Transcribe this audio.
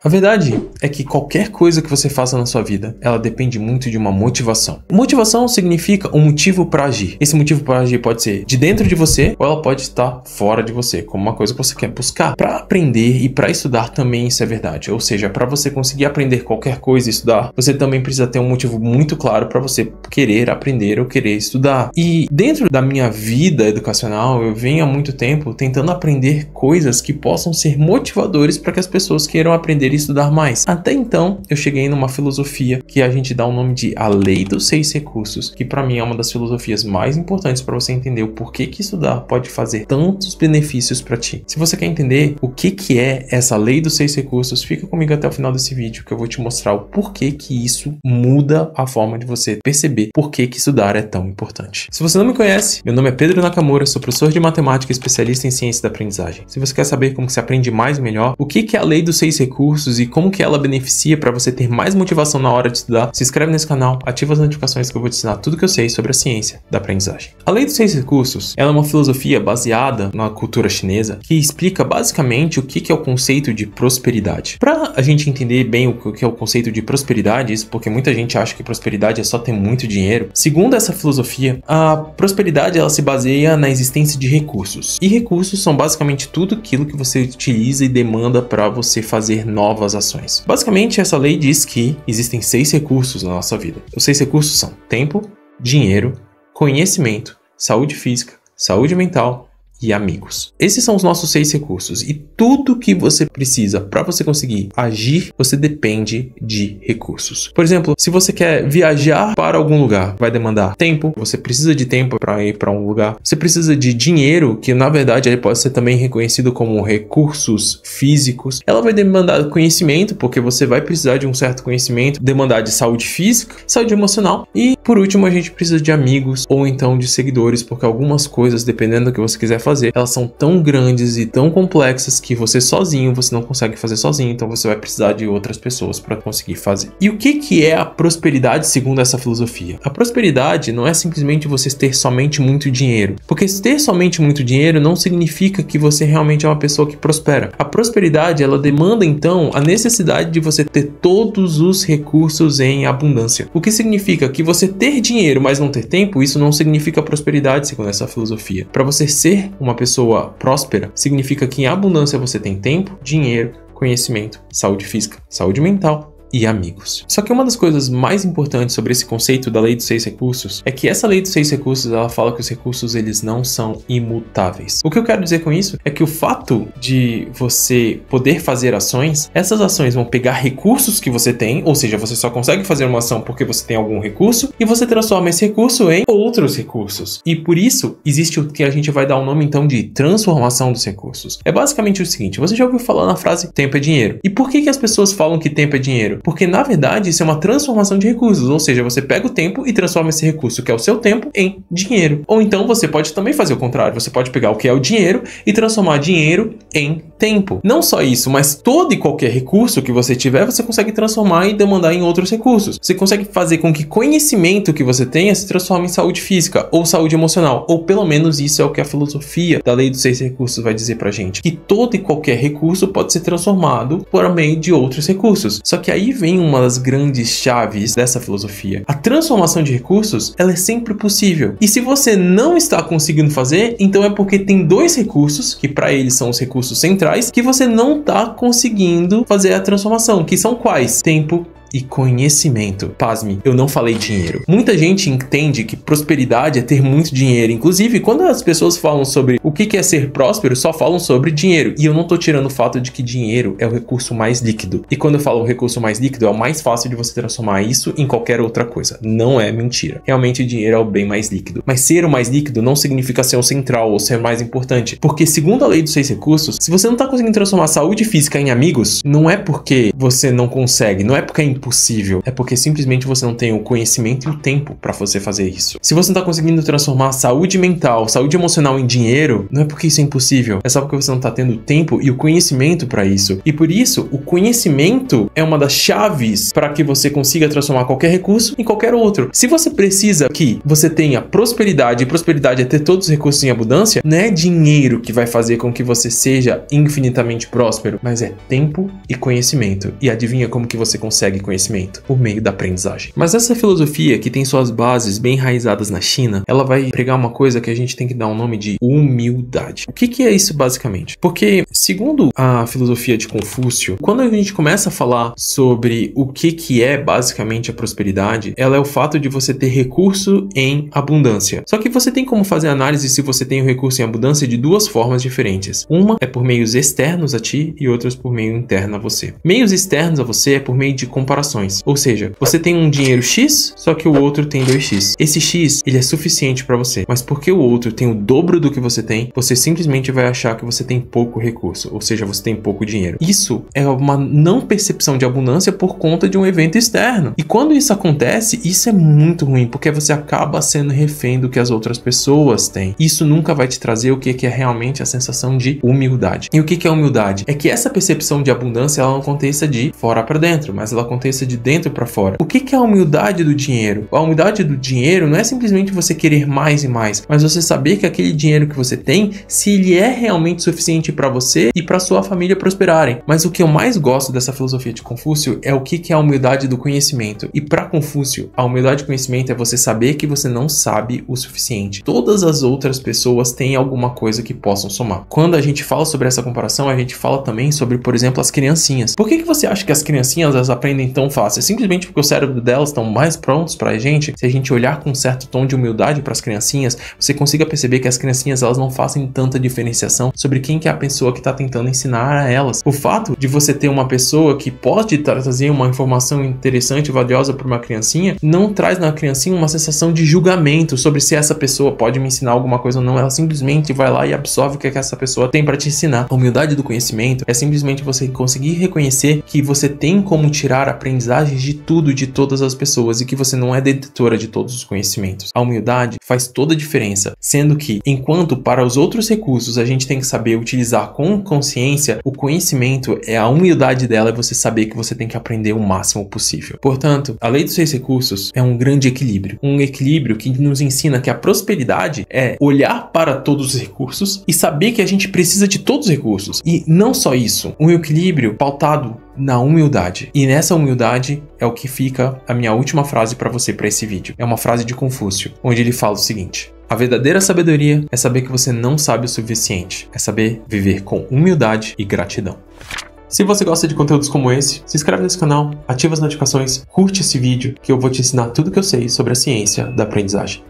A verdade é que qualquer coisa que você faça na sua vida, ela depende muito de uma motivação. Motivação significa um motivo para agir. Esse motivo para agir pode ser de dentro de você ou ela pode estar fora de você, como uma coisa que você quer buscar. Para aprender e para estudar também isso é verdade. Ou seja, para você conseguir aprender qualquer coisa e estudar, você também precisa ter um motivo muito claro para você querer aprender ou querer estudar. E dentro da minha vida educacional, eu venho há muito tempo tentando aprender coisas que possam ser motivadores para que as pessoas queiram aprender e estudar mais. Até então, eu cheguei numa filosofia que a gente dá o nome de a Lei dos 6 Recursos, que para mim é uma das filosofias mais importantes para você entender o porquê que estudar pode fazer tantos benefícios para ti. Se você quer entender o que é essa Lei dos 6 Recursos, fica comigo até o final desse vídeo que eu vou te mostrar o porquê que isso muda a forma de você perceber porquê que estudar é tão importante. Se você não me conhece, meu nome é Pedro Nakamura, sou professor de matemática e especialista em ciência da aprendizagem. Se você quer saber como se aprende mais e melhor, o que é a Lei dos 6 Recursos e como que ela beneficia para você ter mais motivação na hora de estudar, se inscreve nesse canal, ativa as notificações que eu vou te ensinar tudo que eu sei sobre a ciência da aprendizagem. A Lei dos 6 Recursos, ela é uma filosofia baseada na cultura chinesa que explica basicamente o que é o conceito de prosperidade. Para a gente entender bem o que é o conceito de prosperidade, isso porque muita gente acha que prosperidade é só ter muito dinheiro. Segundo essa filosofia, a prosperidade ela se baseia na existência de recursos. E recursos são basicamente tudo aquilo que você utiliza e demanda para você fazer novas ações. Basicamente, essa lei diz que existem 6 recursos na nossa vida. Os 6 recursos são tempo, dinheiro, conhecimento, saúde física, saúde mental e amigos. Esses são os nossos 6 recursos e tudo que você precisa para você conseguir agir, você depende de recursos. Por exemplo, se você quer viajar para algum lugar, vai demandar tempo, você precisa de tempo para ir para um lugar. Você precisa de dinheiro, que na verdade ele pode ser também reconhecido como recursos físicos. Ela vai demandar conhecimento, porque você vai precisar de um certo conhecimento, demandar de saúde física, saúde emocional e por último a gente precisa de amigos ou então de seguidores, porque algumas coisas, dependendo do que você quiser fazer, elas são tão grandes e tão complexas que você sozinho, você não consegue fazer sozinho, então você vai precisar de outras pessoas para conseguir fazer. E o que é a prosperidade segundo essa filosofia? A prosperidade não é simplesmente você ter somente muito dinheiro, porque ter somente muito dinheiro não significa que você realmente é uma pessoa que prospera. A prosperidade, ela demanda então a necessidade de você ter todos os recursos em abundância. O que significa que você ter dinheiro, mas não ter tempo, isso não significa prosperidade segundo essa filosofia. Para você ser uma pessoa próspera, significa que em abundância você tem tempo, dinheiro, conhecimento, saúde física, saúde mental e amigos. Só que uma das coisas mais importantes sobre esse conceito da Lei dos 6 Recursos é que essa Lei dos 6 Recursos, ela fala que os recursos eles não são imutáveis. O que eu quero dizer com isso é que o fato de você poder fazer ações, essas ações vão pegar recursos que você tem, ou seja, você só consegue fazer uma ação porque você tem algum recurso, e você transforma esse recurso em outros recursos. E por isso, existe o que a gente vai dar um nome então de transformação dos recursos. É basicamente o seguinte, você já ouviu falar na frase tempo é dinheiro. E por que as pessoas falam que tempo é dinheiro? Porque, na verdade, isso é uma transformação de recursos, ou seja, você pega o tempo e transforma esse recurso, que é o seu tempo, em dinheiro. Ou então você pode também fazer o contrário, você pode pegar o que é o dinheiro e transformar dinheiro em tempo. Não só isso, mas todo e qualquer recurso que você tiver, você consegue transformar e demandar em outros recursos. Você consegue fazer com que conhecimento que você tenha se transforme em saúde física ou saúde emocional, ou pelo menos isso é o que a filosofia da Lei dos 6 Recursos vai dizer pra gente, que todo e qualquer recurso pode ser transformado por meio de outros recursos. Só que aí vem uma das grandes chaves dessa filosofia. A transformação de recursos, ela é sempre possível. E se você não está conseguindo fazer, então é porque tem 2 recursos, que para eles são os recursos centrais, que você não está conseguindo fazer a transformação, que são quais? Tempo e conhecimento. Pasme, eu não falei dinheiro. Muita gente entende que prosperidade é ter muito dinheiro. Inclusive, quando as pessoas falam sobre o que é ser próspero, só falam sobre dinheiro. E eu não tô tirando o fato de que dinheiro é o recurso mais líquido. E quando eu falo o recurso mais líquido, é o mais fácil de você transformar isso em qualquer outra coisa. Não é mentira. Realmente, dinheiro é o bem mais líquido. Mas ser o mais líquido não significa ser o central ou ser mais importante. Porque, segundo a Lei dos 6 Recursos, se você não tá conseguindo transformar saúde física em amigos, não é porque você não consegue, não é porque é impossível, é porque simplesmente você não tem o conhecimento e o tempo para você fazer isso. Se você não tá conseguindo transformar saúde mental, saúde emocional em dinheiro, não é porque isso é impossível, é só porque você não tá tendo tempo e o conhecimento para isso. E por isso, o conhecimento é uma das chaves para que você consiga transformar qualquer recurso em qualquer outro. Se você precisa que você tenha prosperidade, e prosperidade é ter todos os recursos em abundância, não é dinheiro que vai fazer com que você seja infinitamente próspero, mas é tempo e conhecimento. E adivinha como que você consegue conhecimento? Por meio da aprendizagem. Mas essa filosofia, que tem suas bases bem enraizadas na China, ela vai pregar uma coisa que a gente tem que dar um nome de humildade. O que é isso basicamente? Porque, segundo a filosofia de Confúcio, quando a gente começa a falar sobre o que é basicamente a prosperidade, ela é o fato de você ter recurso em abundância. Só que você tem como fazer análise se você tem o recurso em abundância de duas formas diferentes. Uma é por meios externos a ti e outras por meio interno a você. Meios externos a você é por meio de comparações. Ou seja, você tem um dinheiro X, só que o outro tem 2x. Esse X, ele é suficiente para você, mas porque o outro tem o dobro do que você tem, você simplesmente vai achar que você tem pouco recurso, ou seja, você tem pouco dinheiro. Isso é uma não percepção de abundância por conta de um evento externo. E quando isso acontece, isso é muito ruim, porque você acaba sendo refém do que as outras pessoas têm. Isso nunca vai te trazer o que é realmente a sensação de humildade. E o que é humildade? É que essa percepção de abundância, ela não aconteça de fora para dentro, mas ela aconteça de dentro para fora. O que é a humildade do dinheiro? A humildade do dinheiro não é simplesmente você querer mais e mais, mas você saber que aquele dinheiro que você tem, se ele é realmente suficiente para você e para sua família prosperarem. Mas o que eu mais gosto dessa filosofia de Confúcio é o que é a humildade do conhecimento. E para Confúcio, a humildade do conhecimento é você saber que você não sabe o suficiente. Todas as outras pessoas têm alguma coisa que possam somar. Quando a gente fala sobre essa comparação, a gente fala também sobre, por exemplo, as criancinhas. Por que você acha que as criancinhas elas aprendem tão fácil? É simplesmente porque o cérebro delas estão mais prontos para a gente? Se a gente olhar com um certo tom de humildade para as criancinhas, você consiga perceber que as criancinhas elas não fazem tanta diferenciação sobre quem que é a pessoa que está tentando ensinar a elas. O fato de você ter uma pessoa que pode trazer uma informação interessante e valiosa para uma criancinha, não traz na criancinha uma sensação de julgamento sobre se essa pessoa pode me ensinar alguma coisa ou não. Ela simplesmente vai lá e absorve o que essa pessoa tem para te ensinar. A humildade do conhecimento é simplesmente você conseguir reconhecer que você tem como tirar aprendizagens de tudo, de todas as pessoas, e que você não é detetora de todos os conhecimentos. A humildade faz toda a diferença, sendo que, enquanto para os outros recursos a gente tem que saber utilizar com consciência, o conhecimento é a humildade dela, é você saber que você tem que aprender o máximo possível. Portanto, a lei dos 6 recursos é um grande equilíbrio. Um equilíbrio que nos ensina que a prosperidade é olhar para todos os recursos e saber que a gente precisa de todos os recursos. E não só isso, um equilíbrio pautado na humildade. E nessa humildade é o que fica a minha última frase para você para esse vídeo. É uma frase de Confúcio, onde ele fala o seguinte: a verdadeira sabedoria é saber que você não sabe o suficiente. É saber viver com humildade e gratidão. Se você gosta de conteúdos como esse, se inscreve nesse canal, ativa as notificações, curte esse vídeo que eu vou te ensinar tudo que eu sei sobre a ciência da aprendizagem.